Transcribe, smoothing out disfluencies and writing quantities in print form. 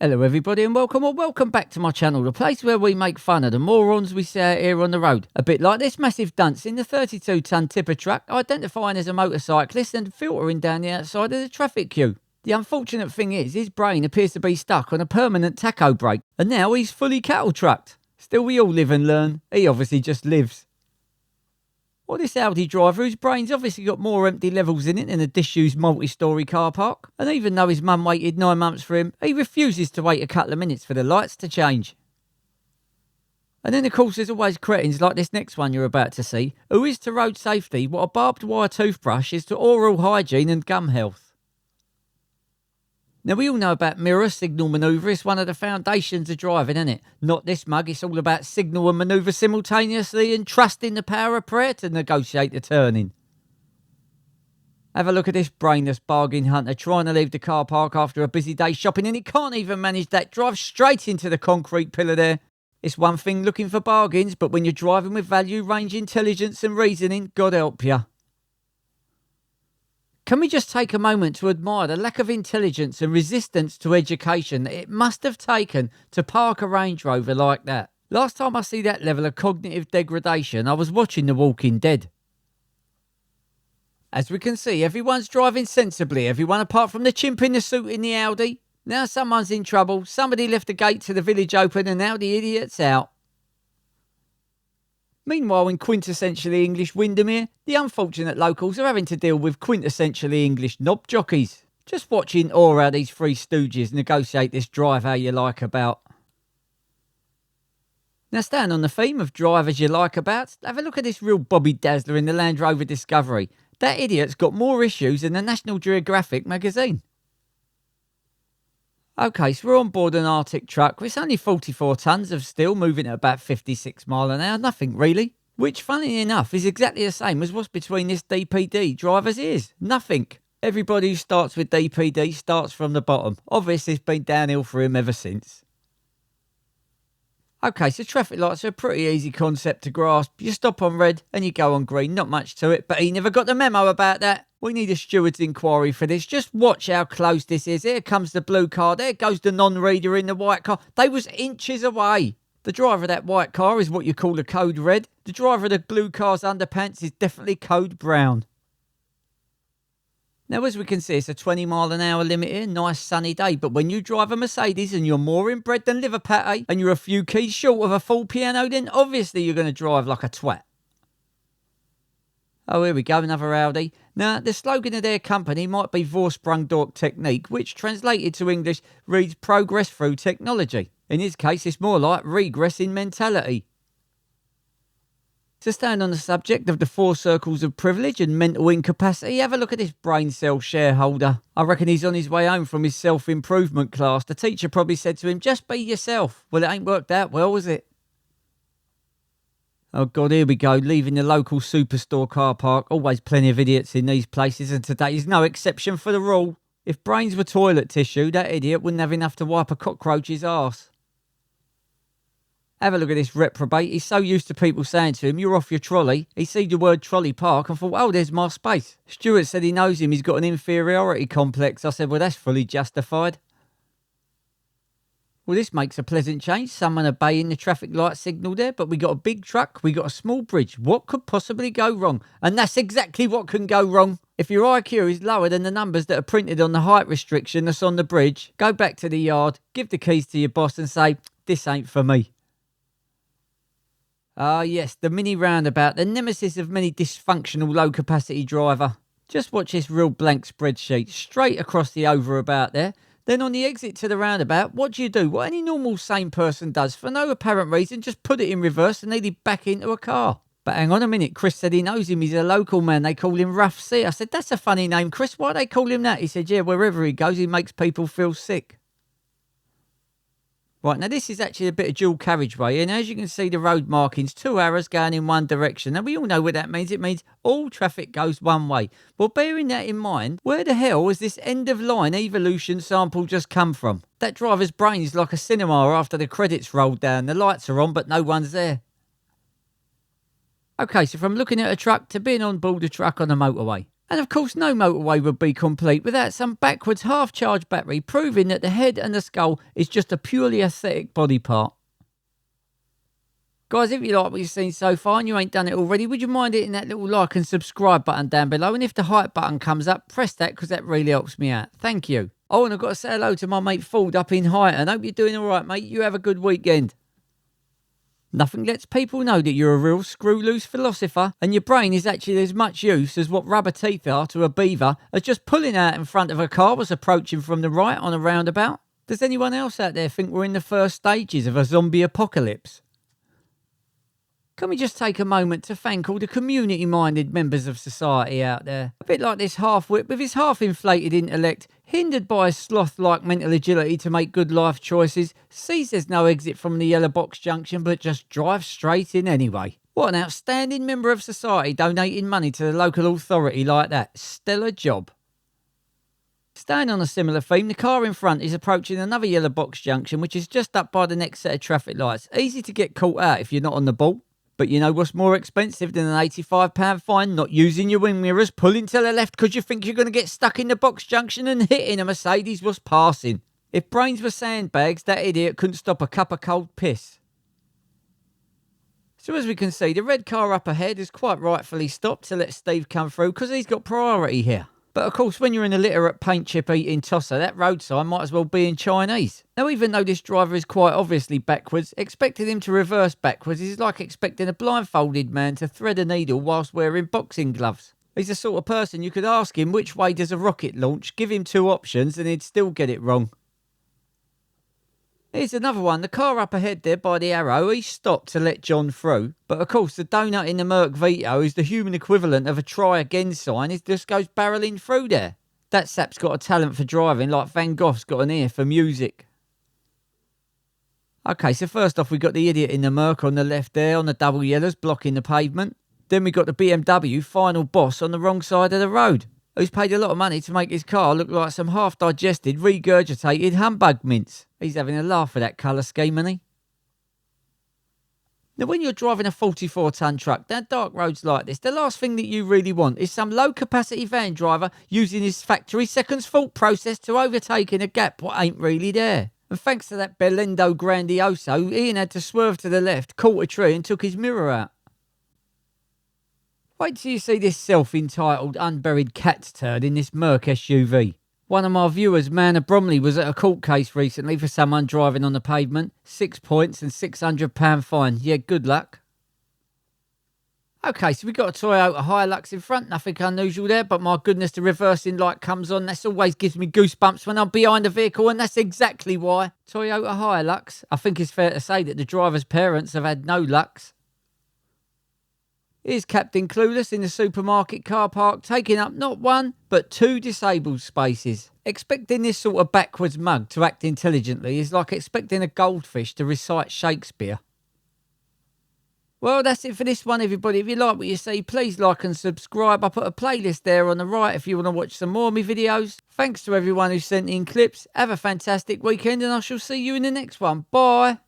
Hello everybody and welcome back to my channel, the place where we make fun of the morons we see out here on the road. A bit like this massive dunce in the 32-ton tipper truck identifying as a motorcyclist and filtering down the outside of the traffic queue. The unfortunate thing is his brain appears to be stuck on a permanent tacho brake and now he's fully cattle trucked. Still, we all live and learn. He obviously just lives. Or this Audi driver whose brain's obviously got more empty levels in it than a disused multi-storey car park. And even though his mum waited 9 months for him, he refuses to wait a couple of minutes for the lights to change. And then of course there's always cretins like this next one you're about to see, who is to road safety what a barbed wire toothbrush is to oral hygiene and gum health. Now, we all know about mirror signal manoeuvre. It's one of the foundations of driving, isn't it? Not this mug. It's all about signal and manoeuvre simultaneously and trusting the power of prayer to negotiate the turning. Have a look at this brainless bargain hunter trying to leave the car park after a busy day shopping and he can't even manage that. Drive straight into the concrete pillar there. It's one thing looking for bargains, but when you're driving with value, range, intelligence and reasoning, God help you. Can we just take a moment to admire the lack of intelligence and resistance to education that it must have taken to park a Range Rover like that? Last time I see that level of cognitive degradation, I was watching The Walking Dead. As we can see, everyone's driving sensibly, everyone apart from the chimp in the suit in the Audi. Now someone's in trouble, somebody left the gate to the village open and now the idiot's out. Meanwhile, in quintessentially English Windermere, the unfortunate locals are having to deal with quintessentially English knob jockeys. Just watching how these three stooges negotiate this drive how you like about. Now, staying on the theme of drive as you like about, have a look at this real Bobby Dazzler in the Land Rover Discovery. That idiot's got more issues than the National Geographic magazine. OK, so we're on board an Arctic truck. It's only 44 tonnes of steel moving at about 56 miles an hour. Nothing really. Which, funnily enough, is exactly the same as what's between this DPD driver's ears. Nothing. Everybody who starts with DPD starts from the bottom. Obviously, it's been downhill for him ever since. OK, so traffic lights are a pretty easy concept to grasp. You stop on red and you go on green. Not much to it, but he never got the memo about that. We need a steward's inquiry for this. Just watch how close this is. Here comes the blue car. There goes the non-reader in the white car. They was inches away. The driver of that white car is what you call a code red. The driver of the blue car's underpants is definitely code brown. Now, as we can see, it's a 20 mile an hour limit here. Nice sunny day. But when you drive a Mercedes and you're more inbred than liver pate and you're a few keys short of a full piano, then obviously you're going to drive like a twat. Oh, here we go, another Audi. Now, the slogan of their company might be Vorsprung durch Technik, which translated to English reads progress through technology. In his case, it's more like regress in mentality. To stand on the subject of the 4 circles of privilege and mental incapacity, have a look at this brain cell shareholder. I reckon he's on his way home from his self-improvement class. The teacher probably said to him, just be yourself. Well, it ain't worked out well, was it? Oh God, here we go, leaving the local superstore car park. Always plenty of idiots in these places, and today is no exception for the rule. If brains were toilet tissue, that idiot wouldn't have enough to wipe a cockroach's arse. Have a look at this reprobate. He's so used to people saying to him, you're off your trolley. He seen the word trolley park and thought, oh, there's my space. Stuart said he knows him, he's got an inferiority complex. I said, well, that's fully justified. Well, this makes a pleasant change. Someone obeying the traffic light signal there, but we got a big truck, we got a small bridge. What could possibly go wrong? And that's exactly what can go wrong. If your IQ is lower than the numbers that are printed on the height restriction that's on the bridge, go back to the yard, give the keys to your boss and say, this ain't for me. Ah, yes, the mini roundabout, the nemesis of many dysfunctional low-capacity driver. Just watch this real blank spreadsheet, straight across the over about there. Then on the exit to the roundabout, what do? What any normal sane person does, for no apparent reason, just put it in reverse and nearly back into a car. But hang on a minute, Chris said he knows him, he's a local man, they call him Rough C. I said, that's a funny name, Chris, why do they call him that? He said, yeah, wherever he goes, he makes people feel sick. Right, now this is actually a bit of dual carriageway, and as you can see the road markings, 2 arrows going in one direction. Now we all know what that means. It means all traffic goes one way. Well, bearing that in mind, where the hell has this end of line evolution sample just come from? That driver's brain is like a cinema after the credits rolled down. The lights are on, but no one's there. Okay, so from looking at a truck to being on board a truck on a motorway. And of course, no motorway would be complete without some backwards half-charged battery proving that the head and the skull is just a purely aesthetic body part. Guys, if you like what you've seen so far and you ain't done it already, would you mind hitting that little like and subscribe button down below? And if the hype button comes up, press that because that really helps me out. Thank you. Oh, and I've got to say hello to my mate Ford up in Highton. Hope you're doing all right, mate. You have a good weekend. Nothing lets people know that you're a real screw-loose philosopher and your brain is actually as much use as what rubber teeth are to a beaver as just pulling out in front of a car was approaching from the right on a roundabout. Does anyone else out there think we're in the first stages of a zombie apocalypse? Can we just take a moment to thank all the community-minded members of society out there? A bit like this half-wit with his half-inflated intellect, hindered by his sloth-like mental agility to make good life choices, sees there's no exit from the yellow box junction but just drives straight in anyway. What an outstanding member of society donating money to the local authority like that. Stellar job. Staying on a similar theme, the car in front is approaching another yellow box junction which is just up by the next set of traffic lights. Easy to get caught out if you're not on the ball. But you know what's more expensive than an £85 fine? Not using your wing mirrors, pulling to the left because you think you're going to get stuck in the box junction and hitting a Mercedes was passing. If brains were sandbags, that idiot couldn't stop a cup of cold piss. So as we can see, the red car up ahead is quite rightfully stopped to let Steve come through because he's got priority here. But of course, when you're in a literate paint chip eating tosser, that road sign might as well be in Chinese. Now, even though this driver is quite obviously backwards, expecting him to reverse backwards is like expecting a blindfolded man to thread a needle whilst wearing boxing gloves. He's the sort of person you could ask him which way does a rocket launch, give him two options and he'd still get it wrong. Here's another one. The car up ahead there by the arrow, he stopped to let John through. But of course, the donut in the Merc Vito is the human equivalent of a try again sign. It just goes barreling through there. That sap's got a talent for driving like Van Gogh's got an ear for music. Okay, so first off, we got the idiot in the Merc on the left there on the double yellows blocking the pavement. Then we got the BMW final boss on the wrong side of the road, who's paid a lot of money to make his car look like some half-digested, regurgitated humbug mince. He's having a laugh at that colour scheme, isn't he? Now, when you're driving a 44-tonne truck down dark roads like this, the last thing that you really want is some low-capacity van driver using his factory seconds thought process to overtake in a gap what ain't really there. And thanks to that Belendo Grandioso, Ian had to swerve to the left, caught a tree and took his mirror out. Wait till you see this self-entitled unburied cat's turd in this Merc SUV. One of my viewers, Man of Bromley, was at a court case recently for someone driving on the pavement. 6 points and £600 fine. Yeah, good luck. Okay, so we got a Toyota Hilux in front. Nothing unusual there, but my goodness, the reversing light comes on. That always gives me goosebumps when I'm behind a vehicle, and that's exactly why. Toyota Hilux. I think it's fair to say that the driver's parents have had no lucks. Here's Captain Clueless in the supermarket car park, taking up not one, but 2 disabled spaces. Expecting this sort of backwards mug to act intelligently is like expecting a goldfish to recite Shakespeare. Well, that's it for this one, everybody. If you like what you see, please like and subscribe. I put a playlist there on the right if you want to watch some more of my videos. Thanks to everyone who sent in clips. Have a fantastic weekend, and I shall see you in the next one. Bye.